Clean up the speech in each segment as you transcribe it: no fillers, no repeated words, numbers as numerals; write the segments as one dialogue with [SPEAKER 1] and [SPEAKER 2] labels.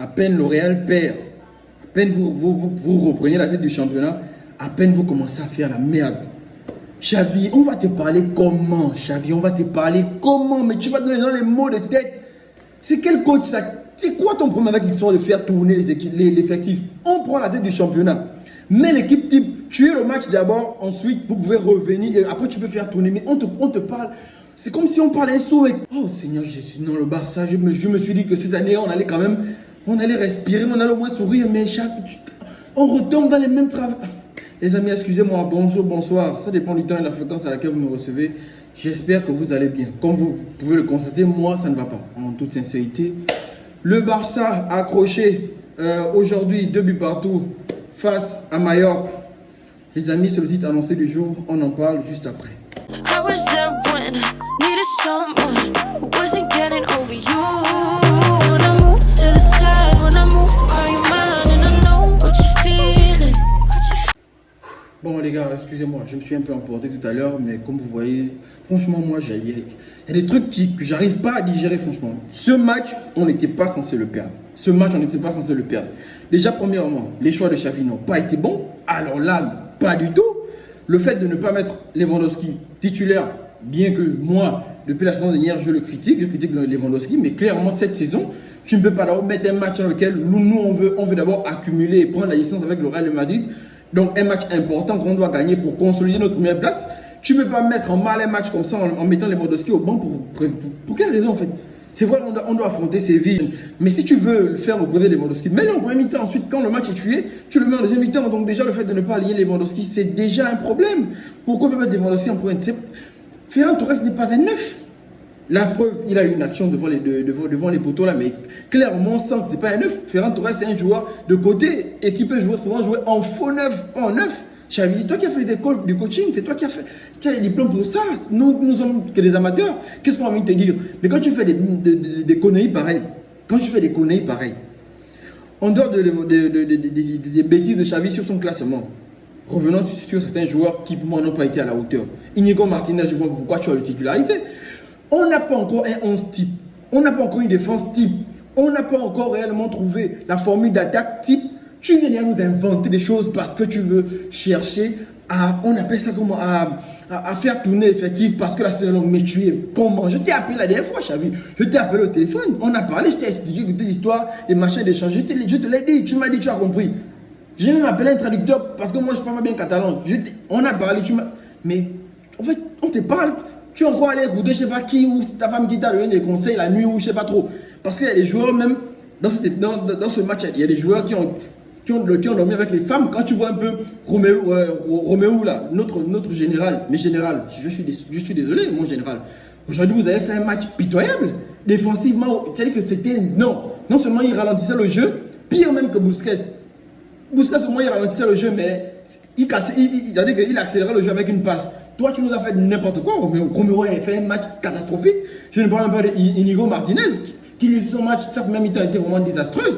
[SPEAKER 1] à peine le Real perd, à peine vous reprenez la tête du championnat, à peine vous commencez à faire la merde. Xavi, on va te parler comment, Xavi, on va te parler comment, mais tu vas donner dans les mots de tête. C'est quel coach ça? C'est quoi ton problème avec l'histoire de faire tourner l'effectif? On prend la tête du championnat. Mais l'équipe type, tu es le match d'abord, ensuite vous pouvez revenir et après tu peux faire tourner. Mais on te parle, c'est comme si on parlait sourd. Oh Seigneur Jésus, non, le Barça, je me suis dit que cette année on allait quand même, on allait respirer, on allait au moins sourire, mais on retombe dans les mêmes travaux. Les amis, excusez-moi, bonjour, bonsoir, ça dépend du temps et de la fréquence à laquelle vous me recevez. J'espère que vous allez bien. Comme vous pouvez le constater, moi ça ne va pas, en toute sincérité. Le Barça a accroché aujourd'hui 2 buts partout face à Mallorca. Les amis, c'est le titre annoncé du jour. On en parle juste après. Bon les gars, excusez-moi, je me suis un peu emporté tout à l'heure, mais comme vous voyez, franchement, moi, il y a des trucs que j'arrive pas à digérer, franchement. Ce match, on n'était pas censé le perdre. Ce match, on n'était pas censé le perdre. Déjà, premièrement, les choix de Xavi n'ont pas été bons. Alors là, pas du tout. Le fait de ne pas mettre Lewandowski titulaire, bien que moi, depuis la saison dernière, je critique Lewandowski, mais clairement, cette saison, tu ne peux pas d'abord mettre un match dans lequel nous, on veut d'abord accumuler et prendre la licence avec le Real de Madrid. Donc, un match important qu'on doit gagner pour consolider notre première place. Tu ne peux pas mettre en mal un match comme ça en mettant Lewandowski au banc pour quelle raison en fait? C'est vrai, on doit affronter Séville. Mais si tu veux faire reposer Lewandowski, mets-le en première mi-temps. Ensuite, quand le match est tué, tu le mets en deuxième mi-temps. Donc déjà, le fait de ne pas aligner Lewandowski, c'est déjà un problème. Pourquoi ne pas mettre Lewandowski en première? Ferran Torres n'est pas un neuf. La preuve, il a eu une action devant les poteaux là, mais clairement, on sent que ce n'est pas un neuf. Ferran Torres, c'est un joueur de côté et qui peut souvent jouer en faux neuf, pas en neuf. Xavi, c'est toi qui as fait du coaching, c'est toi qui as fait. Tu as les diplômes pour ça. Nous sommes que des amateurs. Qu'est-ce qu'on a envie de te dire? Mais quand tu fais des conneries pareilles, en dehors des bêtises de Xavi sur son classement, revenons sur certains joueurs qui pour moi n'ont pas été à la hauteur. Inigo Martinez, je vois pourquoi tu as le titularisé. On n'a pas encore un 11 type. On n'a pas encore une défense type. On n'a pas encore réellement trouvé la formule d'attaque type. Tu viens à nous inventer des choses parce que tu veux chercher à, on appelle ça comment, à faire tourner l'effectif parce que la saison est longue. Mais tu es comment? Je t'ai appelé la dernière fois, Xavi. Je t'ai appelé au téléphone. On a parlé, je t'ai expliqué des histoires, des machins d'échange. Je te l'ai dit, tu m'as dit, tu as compris. J'ai même appelé un traducteur parce que moi je parle pas bien catalan. On a parlé, mais en fait, on te parle. Tu es encore allé écouter, je sais pas qui, ou ta femme qui t'a donné des conseils la nuit, ou je sais pas trop. Parce qu'il y a des joueurs, même dans ce match, il y a des joueurs qui ont dormi avec les femmes. Quand tu vois un peu Roméo là, notre général, mais général, je suis désolé, mon général. Aujourd'hui, vous avez fait un match pitoyable. Défensivement, c'est-à-dire que c'était. Non seulement il ralentissait le jeu, pire même que Busquets. Busquets, au moins, il ralentissait le jeu, mais il accélérait le jeu avec une passe. Toi, tu nous as fait n'importe quoi. Romero a fait un match catastrophique. Je ne parle pas d'Inigo Martinez, qui lui, son match, sa première mi-temps était vraiment désastreuse.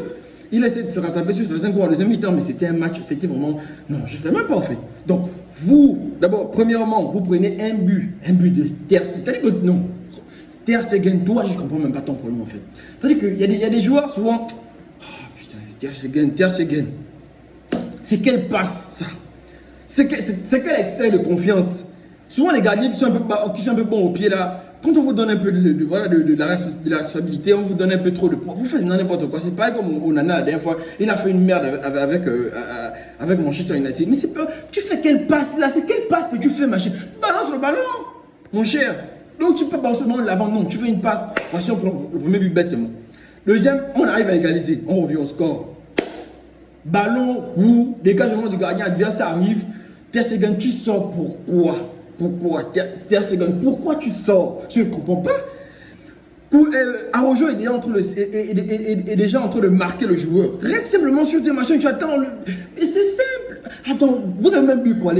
[SPEAKER 1] Il a essayé de se rattraper sur certains coups en deuxième mi-temps, mais c'était un match, c'était vraiment. Non, je ne sais même pas en fait. Donc, vous, d'abord, premièrement, vous prenez un but de Ter Stegen. C'est-à-dire que non, Ter Stegen, toi, je ne comprends même pas ton problème en fait. C'est-à-dire qu'il y a des joueurs souvent. Oh putain, Ter Stegen. C'est quelle passe ça? C'est quel excès de confiance? Souvent les gardiens qui sont un peu bons au pied là, quand on vous donne un peu de la responsabilité, on vous donne un peu trop de poids, vous faites n'importe quoi. C'est pareil comme Onana la dernière fois, il a fait une merde avec Manchester United. Mais tu fais quelle passe là? C'est quelle passe que tu fais, machin? Balance le ballon, mon cher. Donc tu peux pas seulement l'avant, non, tu fais une passe. Voici on prend le premier but bêtement. Deuxième, on arrive à égaliser, on revient au score. Ballon ou dégagement du gardien adverse, ça arrive. Ter Stegen, tu sors pourquoi? Ter Stegen, pourquoi tu sors? Je ne comprends pas. Araujo est déjà en train de marquer le joueur. Reste simplement sur tes machines, tu attends. Et c'est simple. Attends, vous avez même bu quoi?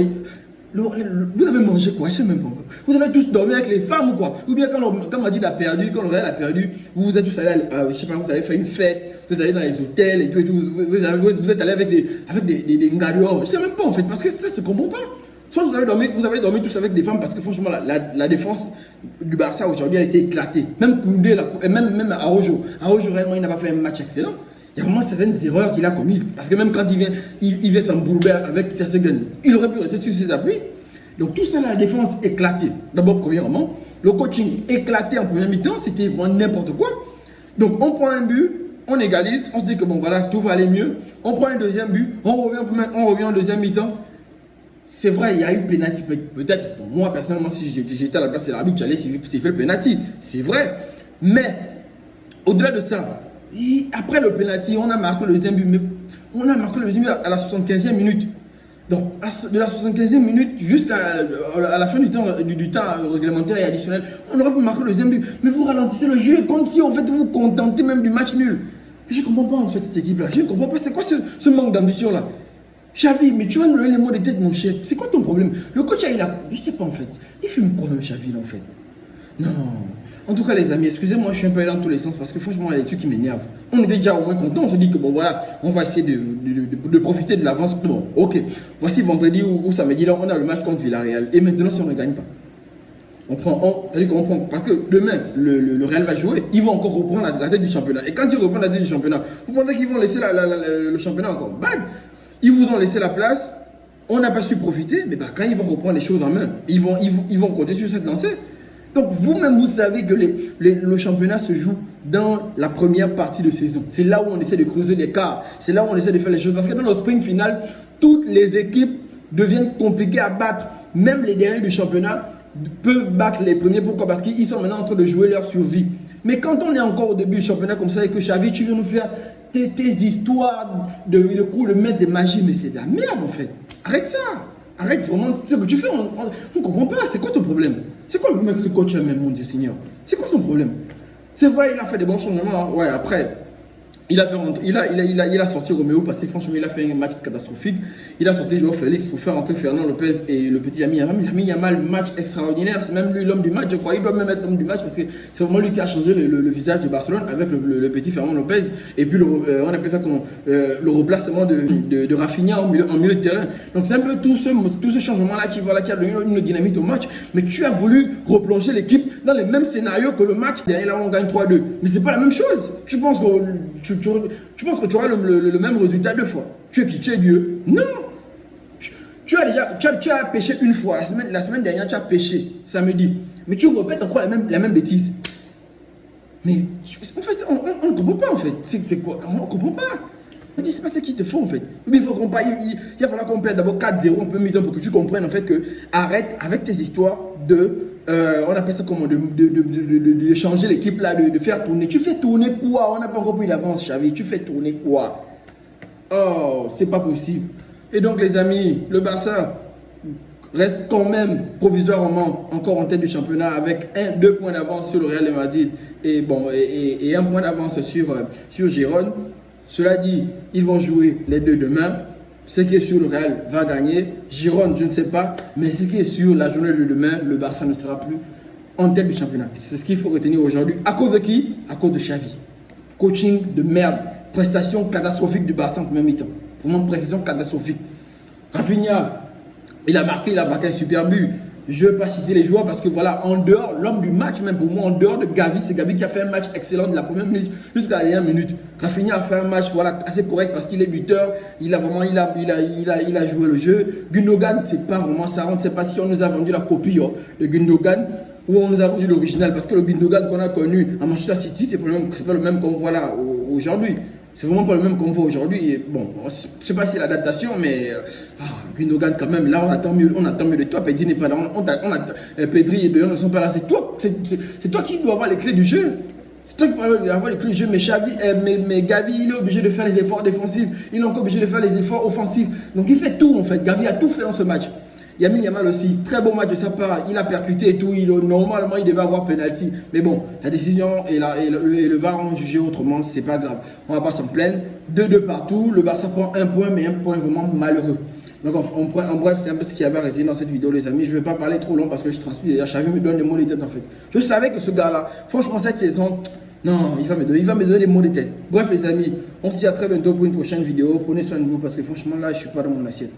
[SPEAKER 1] Vous avez mangé quoi? Je sais même pas. Vous avez tous dormi avec les femmes ou quoi? Ou bien quand Madrid a perdu, quand le Real a perdu, vous êtes tous allés, je sais pas, vous avez fait une fête, vous êtes allés dans les hôtels et tout, vous êtes allés avec des ngalios. Je sais même pas en fait, parce que ça se comprend pas. Soit vous avez dormi tous avec des femmes, parce que franchement la défense du Barça aujourd'hui a été éclatée. Même Koundé, même Araujo. Araujo réellement il n'a pas fait un match excellent. Il y a vraiment certaines erreurs qu'il a commises. Parce que même quand il vient s'embourber avec Sersegan, il aurait pu rester sur ses appuis. Donc tout ça, la défense éclatée. D'abord, premièrement, le coaching éclaté en première mi-temps, c'était vraiment n'importe quoi. Donc on prend un but, on égalise, on se dit que bon voilà, tout va aller mieux. On prend un deuxième but, on revient en deuxième mi-temps. C'est vrai, il y a eu pénalty. Peut-être, pour moi personnellement, si j'étais à la place de l'arbitre, j'allais siffler le pénalty. C'est vrai. Mais, au-delà de ça, après le pénalty, on a marqué le deuxième but. Mais on a marqué le deuxième but à la 75e minute. Donc, de la 75e minute jusqu'à la fin du temps réglementaire et additionnel, on aurait pu marquer le deuxième but. Mais vous ralentissez le jeu comme si en fait vous vous contentez même du match nul. Je ne comprends pas en fait cette équipe-là. Je ne comprends pas. C'est quoi ce manque d'ambition-là? Xavi, mais tu vas me donner les mots de tête, mon cher. C'est quoi ton problème? Le coach, il a. Je sais pas en fait. Il fume quoi même, Xavi, là, en fait? Non. En tout cas, les amis, excusez-moi, je suis un peu allé dans tous les sens parce que franchement, il y a des trucs qui m'énervent. On était déjà au moins content. On se dit que bon, voilà, on va essayer de profiter de l'avance. Bon, ok. Voici vendredi ou samedi, là, on a le match contre Villarreal. Et maintenant, si on ne gagne pas, on prend. Parce que demain, le Real va jouer. Ils vont encore reprendre la tête du championnat. Et quand ils reprennent la tête du championnat, vous pensez qu'ils vont laisser le championnat encore bad? Ils vous ont laissé la place, on n'a pas su profiter, mais bah, quand ils vont reprendre les choses en main, ils vont continuer sur cette lancée. Donc vous-même, vous savez que le championnat se joue dans la première partie de saison. C'est là où on essaie de creuser l'écart, c'est là où on essaie de faire les choses. Parce que dans le sprint final, toutes les équipes deviennent compliquées à battre. Même les derniers du championnat peuvent battre les premiers. Pourquoi? Parce qu'ils sont maintenant en train de jouer leur survie. Mais quand on est encore au début du championnat comme ça et que Xavi, tu viens nous faire tes histoires de coups de maître de magie, mais c'est de la merde en fait. Arrête ça. Arrête vraiment ce que tu fais. On ne comprend pas. C'est quoi ton problème? C'est quoi le problème avec ce coach même, mon Dieu Seigneur? C'est quoi son problème? C'est vrai, il a fait des bons changements. Ouais, après. Il a sorti Roméo parce que franchement il a fait un match catastrophique. Il a sorti Joao Félix pour faire rentrer Fernand Lopez et le petit Lamine Yamal. Match extraordinaire. C'est même lui l'homme du match, je crois. Il doit même être l'homme du match parce que c'est vraiment lui qui a changé le visage de Barcelone avec le petit Fernand Lopez. Et puis on appelle ça comment le remplacement de Rafinha en milieu de terrain. Donc c'est un peu tout ce changement-là qui a donné une dynamique au match. Mais tu as voulu replonger l'équipe dans les mêmes scénarios que le match. Derrière là on gagne 3-2. Mais c'est pas la même chose. Tu penses que tu auras le même résultat deux fois? Tu es qui? Tu es Dieu? Non! Tu as péché une fois. La semaine dernière, tu as péché samedi. Mais tu répètes encore la même bêtise. Mais en fait, on ne comprend pas en fait. C'est quoi? On ne comprend pas. C'est pas ce qu'ils te font en fait. Il va falloir qu'on perde d'abord 4-0 un peu mi-temps pour que tu comprennes en fait que arrête avec tes histoires on appelle ça comment, de changer l'équipe là, de faire tourner. Tu fais tourner quoi? On n'a pas encore pris d'avance, Xavi. Tu fais tourner quoi? Oh, c'est pas possible. Et donc les amis, le Barça reste quand même provisoirement encore en tête du championnat avec 2 points d'avance sur le Real de Madrid et 1 point d'avance sur Girone. Cela dit, ils vont jouer les deux demain. Ce qui est sûr, le Real va gagner. Girone, je ne sais pas. Mais ce qui est sûr, la journée de demain, le Barça ne sera plus en tête du championnat. C'est ce qu'il faut retenir aujourd'hui. À cause de qui? À cause de Xavi. Coaching de merde. Prestation catastrophique du Barça en première mi-temps. Vraiment prestation catastrophique. Rafinha, il a marqué un super but. Je ne veux pas citer les joueurs parce que voilà, en dehors, l'homme du match, même pour moi, en dehors de Gavi, c'est Gavi qui a fait un match excellent de la première minute jusqu'à la dernière minute. Rafinha a fait un match voilà, assez correct parce qu'il est buteur, il a joué le jeu. Gundogan, c'est pas vraiment ça. On ne sait pas si on nous a vendu la copie de Gundogan ou on nous a vendu l'original parce que le Gundogan qu'on a connu à Manchester City, c'est pas le même qu'on voit là aujourd'hui. C'est vraiment pas le même qu'on voit aujourd'hui. Bon, je ne sais pas si l'adaptation, mais Gundogan quand même, là on attend mieux de toi. Pedri n'est pas là, Pedri et De Jong ne sont pas là. C'est toi qui dois avoir les clés du jeu. C'est toi qui dois avoir les clés du jeu. Mais Gavi, il est obligé de faire les efforts défensifs. Il est encore obligé de faire les efforts offensifs. Donc il fait tout en fait. Gavi a tout fait dans ce match. Lamine Yamal aussi, très bon match de sa part, il a percuté et tout, normalement il devait avoir penalty. Mais bon, la décision et le VAR ont jugé autrement, c'est pas grave. On va pas s'en plaindre. 2-2 partout, le Barça prend 1 point, mais 1 point vraiment malheureux. Donc en bref, c'est un peu ce qui avait arrêté dans cette vidéo les amis. Je ne vais pas parler trop long parce que je transpire. Xavi me donne des mots de tête en fait. Je savais que ce gars-là, franchement cette saison, non, il va me donner des mots de tête. Bref les amis, on se dit à très bientôt pour une prochaine vidéo. Prenez soin de vous parce que franchement là, je ne suis pas dans mon assiette.